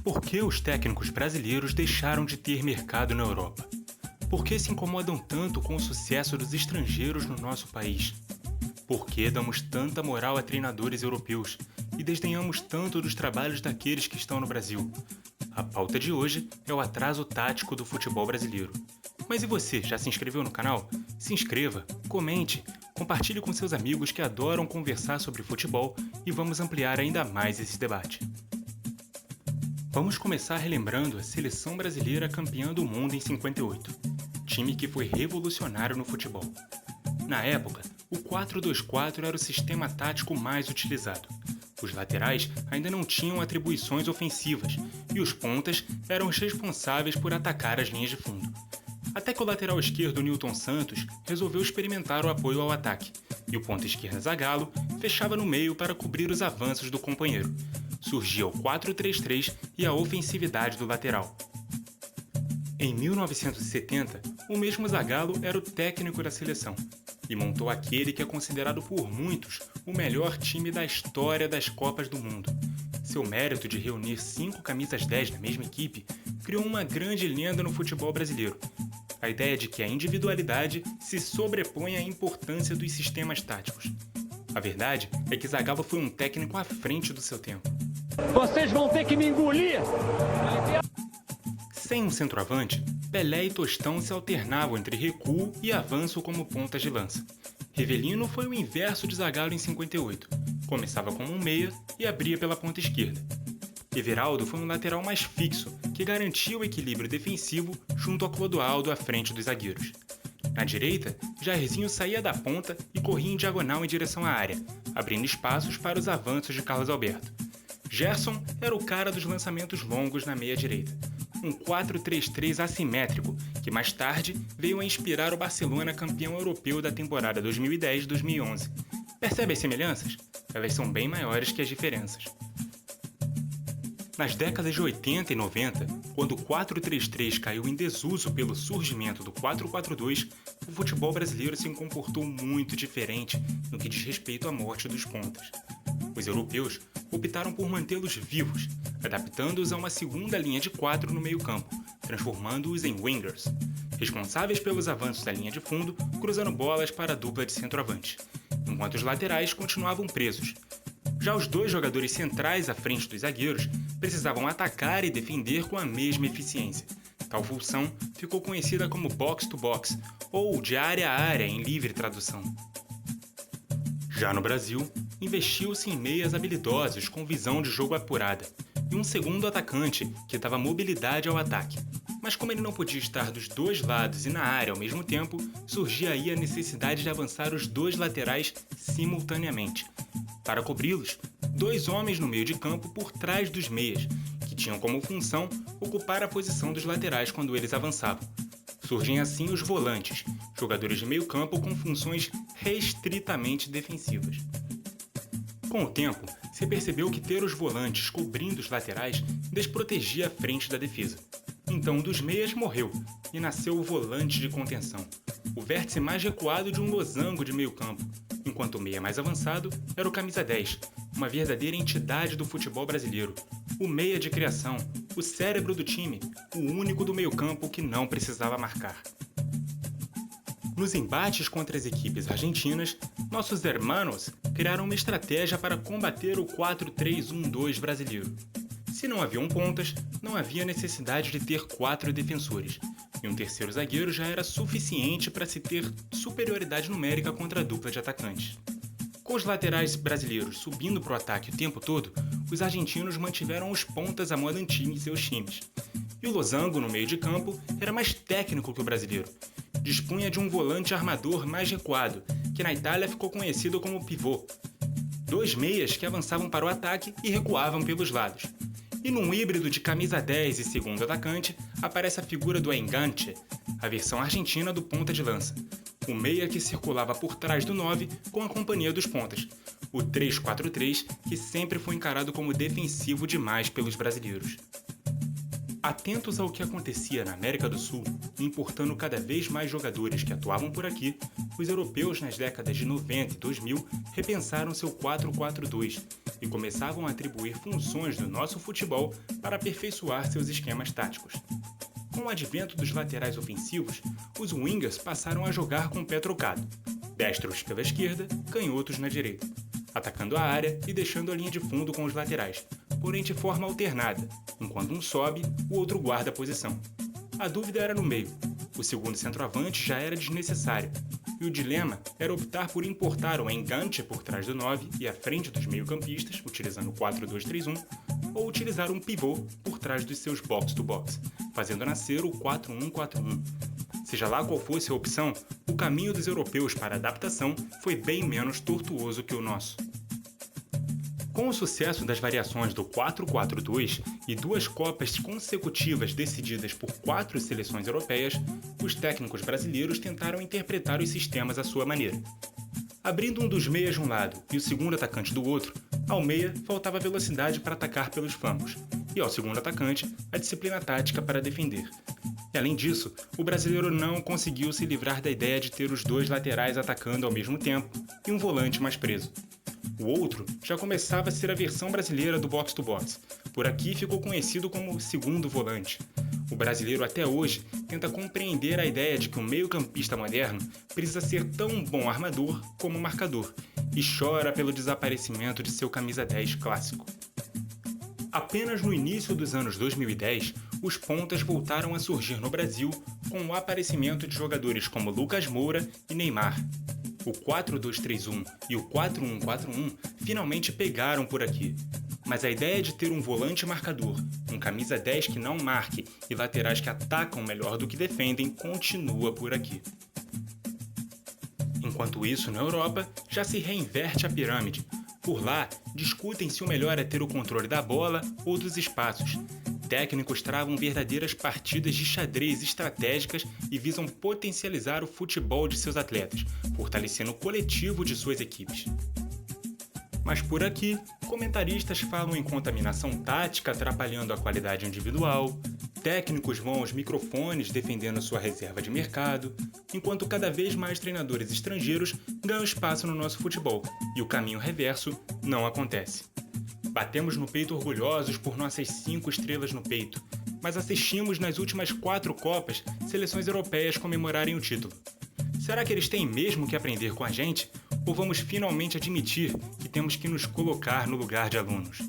Por que os técnicos brasileiros deixaram de ter mercado na Europa? Por que se incomodam tanto com o sucesso dos estrangeiros no nosso país? Por que damos tanta moral a treinadores europeus e desdenhamos tanto dos trabalhos daqueles que estão no Brasil? A pauta de hoje é o atraso tático do futebol brasileiro. Mas e você, já se inscreveu no canal? Se inscreva, comente, compartilhe com seus amigos que adoram conversar sobre futebol e vamos ampliar ainda mais esse debate. Vamos começar relembrando a seleção brasileira campeã do mundo em 58, time que foi revolucionário no futebol. Na época, o 4-2-4 era o sistema tático mais utilizado. Os laterais ainda não tinham atribuições ofensivas e os pontas eram os responsáveis por atacar as linhas de fundo. Até que o lateral esquerdo Nilton Santos resolveu experimentar o apoio ao ataque, e o ponta esquerda Zagallo fechava no meio para cobrir os avanços do companheiro. Surgia o 4-3-3 e a ofensividade do lateral. Em 1970, o mesmo Zagallo era o técnico da seleção e montou aquele que é considerado por muitos o melhor time da história das Copas do Mundo. Seu mérito de reunir 5 camisas 10 na mesma equipe criou uma grande lenda no futebol brasileiro. A ideia de que a individualidade se sobrepõe à importância dos sistemas táticos. A verdade é que Zagallo foi um técnico à frente do seu tempo. Vocês vão ter que me engolir! Sem um centroavante, Pelé e Tostão se alternavam entre recuo e avanço como pontas de lança. Rivelino foi o inverso de Zagallo em 58. Começava como um meia e abria pela ponta esquerda. Everaldo foi um lateral mais fixo, que garantia o equilíbrio defensivo junto a Clodoaldo à frente dos zagueiros. Na direita, Jairzinho saía da ponta e corria em diagonal em direção à área, abrindo espaços para os avanços de Carlos Alberto. Gerson era o cara dos lançamentos longos na meia-direita. Um 4-3-3 assimétrico, que mais tarde veio a inspirar o Barcelona campeão europeu da temporada 2010-2011. Percebe as semelhanças? Elas são bem maiores que as diferenças. Nas décadas de 80 e 90, quando o 4-3-3 caiu em desuso pelo surgimento do 4-4-2, o futebol brasileiro se comportou muito diferente no que diz respeito à morte dos pontas. Os europeus optaram por mantê-los vivos, adaptando-os a uma segunda linha de 4 no meio-campo, transformando-os em wingers, responsáveis pelos avanços da linha de fundo, cruzando bolas para a dupla de centroavante, enquanto os laterais continuavam presos. Já os dois jogadores centrais à frente dos zagueiros precisavam atacar e defender com a mesma eficiência. Tal função ficou conhecida como box-to-box, ou de área a área em livre tradução. Já no Brasil, investiu-se em meias habilidosos com visão de jogo apurada, e um segundo atacante que dava mobilidade ao ataque. Mas como ele não podia estar dos dois lados e na área ao mesmo tempo, surgia aí a necessidade de avançar os dois laterais simultaneamente. Para cobri-los, 2 homens no meio de campo por trás dos meias, que tinham como função ocupar a posição dos laterais quando eles avançavam. Surgem assim os volantes, jogadores de meio campo com funções restritamente defensivas. Com o tempo, se percebeu que ter os volantes cobrindo os laterais desprotegia a frente da defesa. Então um dos meias morreu e nasceu o volante de contenção, o vértice mais recuado de um losango de meio campo, enquanto o meia mais avançado era o camisa 10, uma verdadeira entidade do futebol brasileiro, o meia de criação, o cérebro do time, o único do meio campo que não precisava marcar. Nos embates contra as equipes argentinas, nossos hermanos criaram uma estratégia para combater o 4-3-1-2 brasileiro. Se não haviam pontas, não havia necessidade de ter 4 defensores, e um terceiro zagueiro já era suficiente para se ter superioridade numérica contra a dupla de atacantes. Com os laterais brasileiros subindo para o ataque o tempo todo, os argentinos mantiveram os pontas à moda antiga em seus times. E o losango no meio de campo era mais técnico que o brasileiro. Dispunha de um volante armador mais recuado, que na Itália ficou conhecido como pivô. 2 meias que avançavam para o ataque e recuavam pelos lados. E num híbrido de camisa 10 e segundo atacante, aparece a figura do enganche, a versão argentina do ponta de lança. O meia que circulava por trás do 9 com a companhia dos pontas. O 3-4-3, que sempre foi encarado como defensivo demais pelos brasileiros. Atentos ao que acontecia na América do Sul, importando cada vez mais jogadores que atuavam por aqui, os europeus nas décadas de 90 e 2000 repensaram seu 4-4-2 e começavam a atribuir funções do nosso futebol para aperfeiçoar seus esquemas táticos. Com o advento dos laterais ofensivos, os wingers passaram a jogar com o pé trocado, destros pela esquerda, canhotos na direita, atacando a área e deixando a linha de fundo com os laterais, porém de forma alternada, enquanto um sobe, o outro guarda a posição. A dúvida era no meio. O segundo centroavante já era desnecessário, e o dilema era optar por importar o enganche por trás do 9 e à frente dos meio-campistas, utilizando o 4-2-3-1, ou utilizar um pivô por trás dos seus box-to-box, fazendo nascer o 4-1-4-1. Seja lá qual fosse a opção, o caminho dos europeus para a adaptação foi bem menos tortuoso que o nosso. Com o sucesso das variações do 4-4-2 e 2 Copas consecutivas decididas por 4 seleções europeias, os técnicos brasileiros tentaram interpretar os sistemas à sua maneira. Abrindo um dos meias de um lado e o segundo atacante do outro, ao meia faltava velocidade para atacar pelos flancos, e ao segundo atacante, a disciplina tática para defender. E além disso, o brasileiro não conseguiu se livrar da ideia de ter os 2 laterais atacando ao mesmo tempo e um volante mais preso. O outro já começava a ser a versão brasileira do box-to-box. Por aqui ficou conhecido como segundo volante. O brasileiro até hoje tenta compreender a ideia de que o meio-campista moderno precisa ser tão bom armador como marcador e chora pelo desaparecimento de seu camisa 10 clássico. Apenas no início dos anos 2010, os pontas voltaram a surgir no Brasil com o aparecimento de jogadores como Lucas Moura e Neymar. O 4-2-3-1 e o 4-1-4-1 finalmente pegaram por aqui. Mas a ideia de ter um volante marcador, um camisa 10 que não marque e laterais que atacam melhor do que defendem continua por aqui. Enquanto isso, na Europa, já se reinverte a pirâmide. Por lá, discutem se o melhor é ter o controle da bola ou dos espaços. Técnicos travam verdadeiras partidas de xadrez estratégicas e visam potencializar o futebol de seus atletas, fortalecendo o coletivo de suas equipes. Mas por aqui, comentaristas falam em contaminação tática atrapalhando a qualidade individual, técnicos vão aos microfones defendendo sua reserva de mercado, enquanto cada vez mais treinadores estrangeiros ganham espaço no nosso futebol, e o caminho reverso não acontece. Batemos no peito orgulhosos por nossas 5 estrelas no peito, mas assistimos nas últimas 4 Copas seleções europeias comemorarem o título. Será que eles têm mesmo que aprender com a gente? Ou vamos finalmente admitir que temos que nos colocar no lugar de alunos?